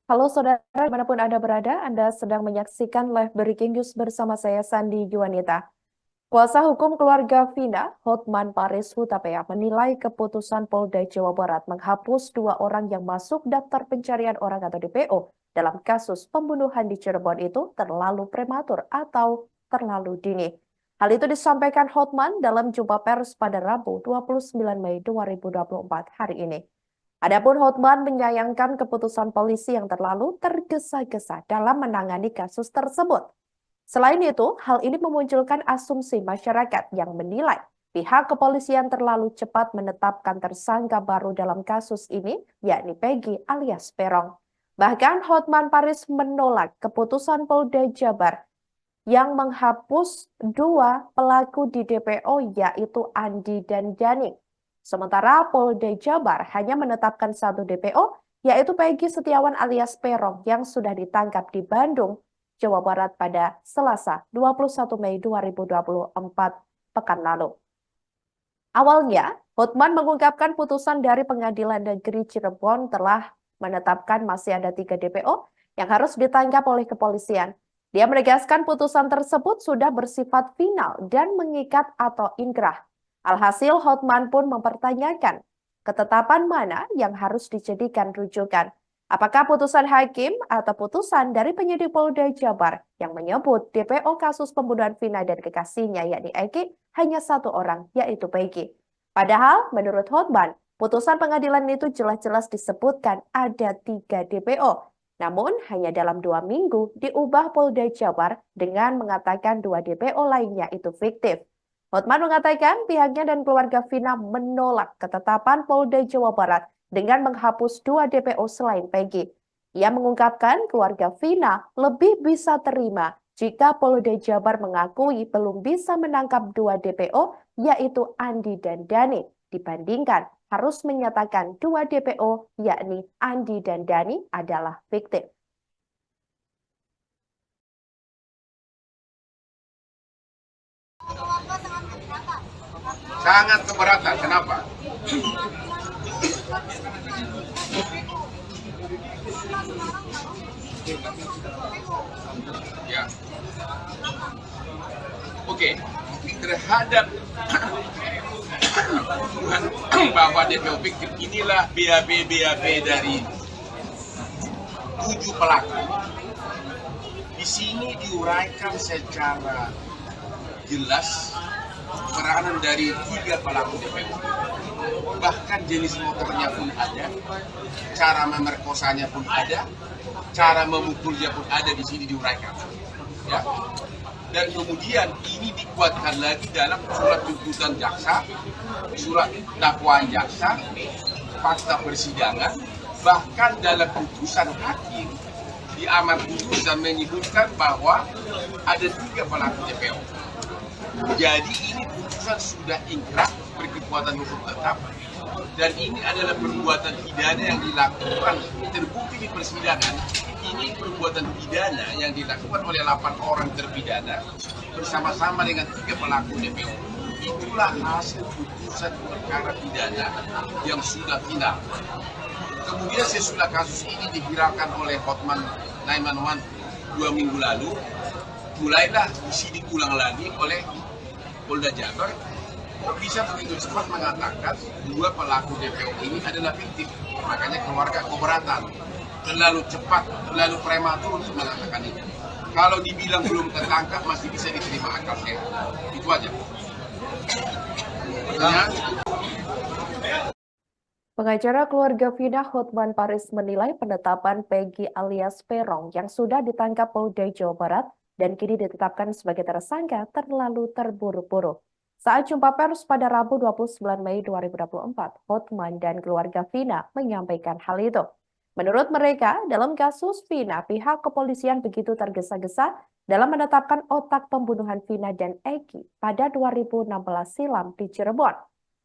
Halo saudara, dimanapun Anda berada, Anda sedang menyaksikan live breaking news bersama saya, Sandi Juanita. Kuasa hukum keluarga Vina, Hotman Paris Hutapea, menilai keputusan Polda Jawa Barat menghapus dua orang yang masuk daftar pencarian orang atau DPO dalam kasus pembunuhan di Cirebon itu terlalu prematur atau terlalu dini. Hal itu disampaikan Hotman dalam jumpa pers pada Rabu 29 Mei 2024 hari ini. Adapun Hotman menyayangkan keputusan polisi yang terlalu tergesa-gesa dalam menangani kasus tersebut. Selain itu, hal ini memunculkan asumsi masyarakat yang menilai pihak kepolisian terlalu cepat menetapkan tersangka baru dalam kasus ini, yakni Peggy alias Perong. Bahkan Hotman Paris menolak keputusan Polda Jabar yang menghapus dua pelaku di DPO, yaitu Andi dan Dani. Sementara Polda Jabar hanya menetapkan satu DPO, yaitu Peggy Setiawan alias Perong yang sudah ditangkap di Bandung, Jawa Barat pada Selasa 21 Mei 2024 pekan lalu. Awalnya, Hotman mengungkapkan putusan dari Pengadilan Negeri Cirebon telah menetapkan masih ada 3 DPO yang harus ditangkap oleh kepolisian. Dia menegaskan putusan tersebut sudah bersifat final dan mengikat atau inkrah. Alhasil, Hotman pun mempertanyakan ketetapan mana yang harus dijadikan rujukan. Apakah putusan hakim atau putusan dari penyidik Polda Jabar yang menyebut DPO kasus pembunuhan Vina dan kekasihnya yakni Eki hanya satu orang, yaitu Peggy. Padahal menurut Hotman, putusan pengadilan itu jelas-jelas disebutkan ada 3 DPO. Namun hanya dalam 2 minggu diubah Polda Jabar dengan mengatakan 2 DPO lainnya itu fiktif. Hotman mengatakan pihaknya dan keluarga Vina menolak ketetapan Polda Jawa Barat dengan menghapus 2 DPO selain Peggy. Ia mengungkapkan keluarga Vina lebih bisa terima jika Polda Jabar mengakui belum bisa menangkap 2 DPO, yaitu Andi dan Dani, dibandingkan harus menyatakan 2 DPO, yakni Andi dan Dani adalah fiktif. Sangat keberatan. Kenapa? Ya. Oke. Terhadap bahwa DPO fiktif inilah BAP dari 7 pelaku. Di sini diuraikan secara jelas peranan dari 3 pelaku DPO. Bahkan jenis motornya pun ada, cara memerkosanya pun ada, cara memukulnya pun ada, di sini diuraikan. Ya. Dan kemudian ini dikuatkan lagi dalam surat tuntutan jaksa, surat dakwaan jaksa, fakta persidangan, bahkan dalam putusan hakim di amar putusan menyebutkan bahwa ada 3 pelaku DPO. Jadi ini putusan sudah ingkrah, berkekuatan hukum tetap, dan ini adalah perbuatan pidana yang dilakukan terbukti di persidangan. Ini perbuatan pidana yang dilakukan oleh 8 orang terpidana bersama-sama dengan 3 pelaku DPO. Itulah hasil putusan perkara pidana yang sudah final. Kemudian sesudah kasus ini diviralkan oleh Hotman 911 2 minggu lalu, mulailah disidik ulang lagi oleh Polda Jabar. Kok bisa begitu cepat mengatakan 2 pelaku DPO ini adalah fiktif? Makanya keluarga keberatan. Terlalu cepat, terlalu prematur untuk mengatakan itu. Kalau dibilang belum tertangkap masih bisa diterima akal sehat. Itu aja. Pertanyaan? Pengacara keluarga Vina, Hotman Paris, menilai penetapan Peggy alias Perong yang sudah ditangkap Polda Jawa Barat dan kini ditetapkan sebagai tersangka terlalu terburu-buru. Saat jumpa pers pada Rabu 29 Mei 2024, Hotman dan keluarga Vina menyampaikan hal itu. Menurut mereka, dalam kasus Vina, pihak kepolisian begitu tergesa-gesa dalam menetapkan otak pembunuhan Vina dan Eki pada 2016 silam di Cirebon.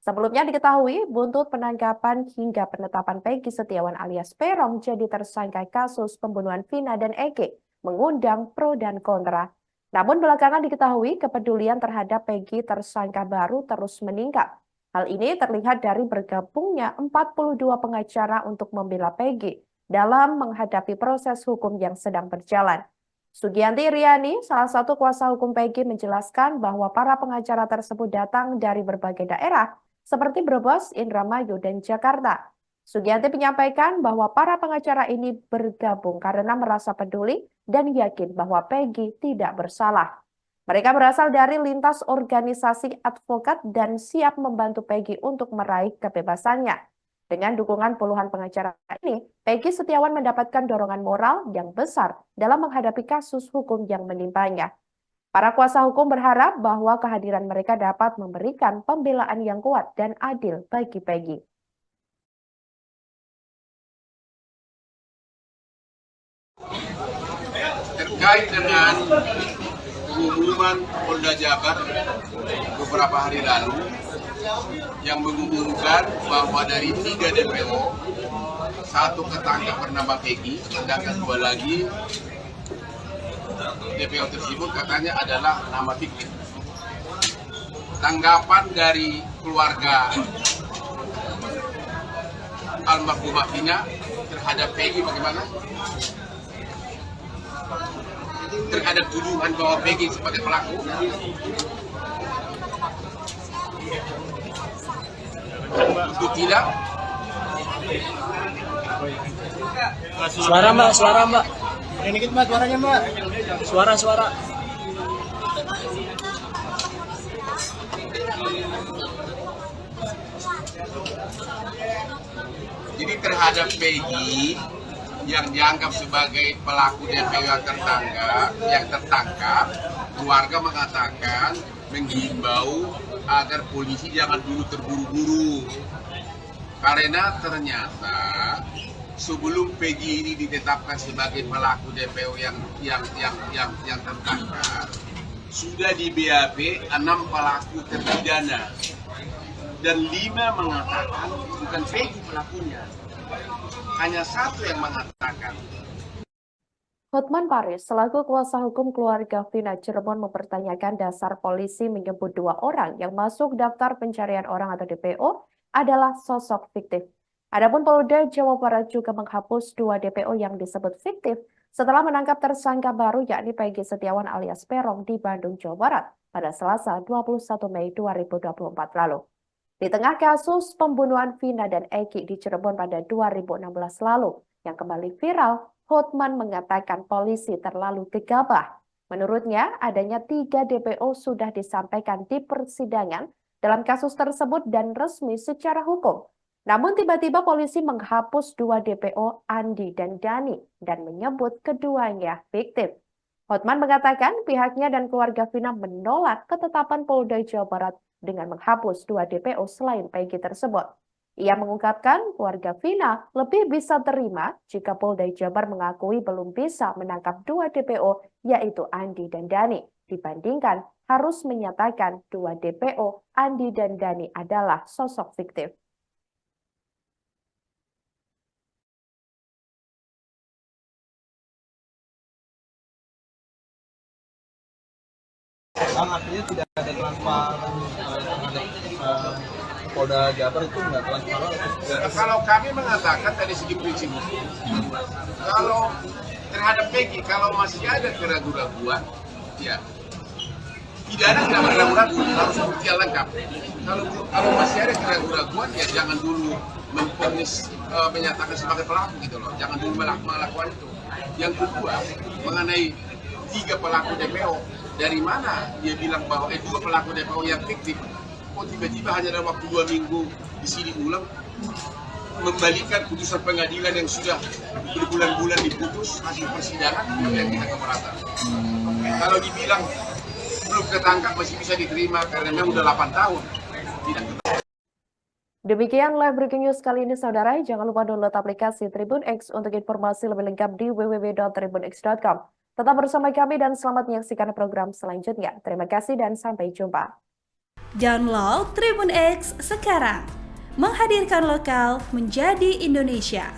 Sebelumnya diketahui, buntut penangkapan hingga penetapan Peggy Setiawan alias Perong jadi tersangka kasus pembunuhan Vina dan Eki mengundang pro dan kontra. Namun belakangan diketahui kepedulian terhadap Peggy tersangka baru terus meningkat. Hal ini terlihat dari bergabungnya 42 pengacara untuk membela Peggy dalam menghadapi proses hukum yang sedang berjalan. Sugianti Riani, salah satu kuasa hukum Peggy, menjelaskan bahwa para pengacara tersebut datang dari berbagai daerah seperti Brebes, Indramayu, dan Jakarta. Sugianti menyampaikan bahwa para pengacara ini bergabung karena merasa peduli dan yakin bahwa Peggy tidak bersalah. Mereka berasal dari lintas organisasi advokat dan siap membantu Peggy untuk meraih kebebasannya. Dengan dukungan puluhan pengacara ini, Peggy Setiawan mendapatkan dorongan moral yang besar dalam menghadapi kasus hukum yang menimpanya. Para kuasa hukum berharap bahwa kehadiran mereka dapat memberikan pembelaan yang kuat dan adil bagi Peggy. Terkait dengan pengumuman Polda Jabar beberapa hari lalu yang mengumumkan bahwa dari 3 DPO, 1 ketangkap bernama Peggy, sedangkan 2 lagi DPO tersebut katanya adalah nama fiktif. Tanggapan dari keluarga almarhumah Vina terhadap Peggy bagaimana? Terhadap tuduhan bahwa Peggy sebagai pelaku? Itu tidak. Suara mbak. Ini dikit mbak, suaranya mbak. Suara. Jadi terhadap Peggy yang dianggap sebagai pelaku DPO yang tertangkap, keluarga mengatakan menghimbau agar polisi jangan dulu terburu-buru. Karena ternyata sebelum Peggy ini ditetapkan sebagai pelaku DPO yang tertangkap, sudah di BAP 6 pelaku terpidana dan 5 mengatakan bukan Peggy pelakunya. Hanya 1 yang mengatakan. Hotman Paris, selaku kuasa hukum keluarga Vina Cirebon, mempertanyakan dasar polisi menyebut 2 orang yang masuk daftar pencarian orang atau DPO adalah sosok fiktif. Adapun Polda Jawa Barat juga menghapus 2 DPO yang disebut fiktif setelah menangkap tersangka baru yakni Peggy Setiawan alias Peron di Bandung, Jawa Barat pada Selasa 21 Mei 2024 lalu. Di tengah kasus pembunuhan Vina dan Eki di Cirebon pada 2016 lalu yang kembali viral, Hotman mengatakan polisi terlalu gegabah. Menurutnya, adanya 3 DPO sudah disampaikan di persidangan dalam kasus tersebut dan resmi secara hukum. Namun tiba-tiba polisi menghapus 2 DPO, Andi dan Dani, dan menyebut keduanya fiktif. Hotman mengatakan pihaknya dan keluarga Vina menolak ketetapan Polda Jawa Barat dengan menghapus 2 DPO selain Peggy tersebut. Ia mengungkapkan keluarga Vina lebih bisa terima jika Polda Jabar mengakui belum bisa menangkap 2 DPO yaitu Andi dan Dani dibandingkan harus menyatakan 2 DPO Andi dan Dani adalah sosok fiktif. Artinya tidak ada transparan terhadap Polda Jabar itu nggak transparan. Kalau kami mengatakan dari segi prinsip, kalau terhadap Peggy, kalau masih ada keraguan-keraguan, ya tidak ada keraguan-keraguan, harus bukti yang lengkap. Kalau masih ada keraguan-keraguan, ya jangan dulu memponis menyatakan sebagai pelaku gitu loh, jangan dulu melakukan itu. Yang kedua, mengenai 3 pelaku DPO, dari mana dia bilang bahwa 2 pelaku DPO yang fiktif, kok tiba-tiba hanya dalam waktu 2 minggu di sini ulang membalikan putusan pengadilan yang sudah berbulan-bulan diputus hasil persidangan yang kita keberatan. Kalau dibilang belum ketangkap masih bisa diterima karena memang udah 8 tahun. Tidak. Demikian live breaking news kali ini saudara. Jangan lupa download aplikasi Tribun X untuk informasi lebih lengkap di www.tribunx.com. Tetap bersama kami dan selamat menyaksikan program selanjutnya. Terima kasih dan sampai jumpa. Download Tribun X sekarang. Menghadirkan lokal menjadi Indonesia.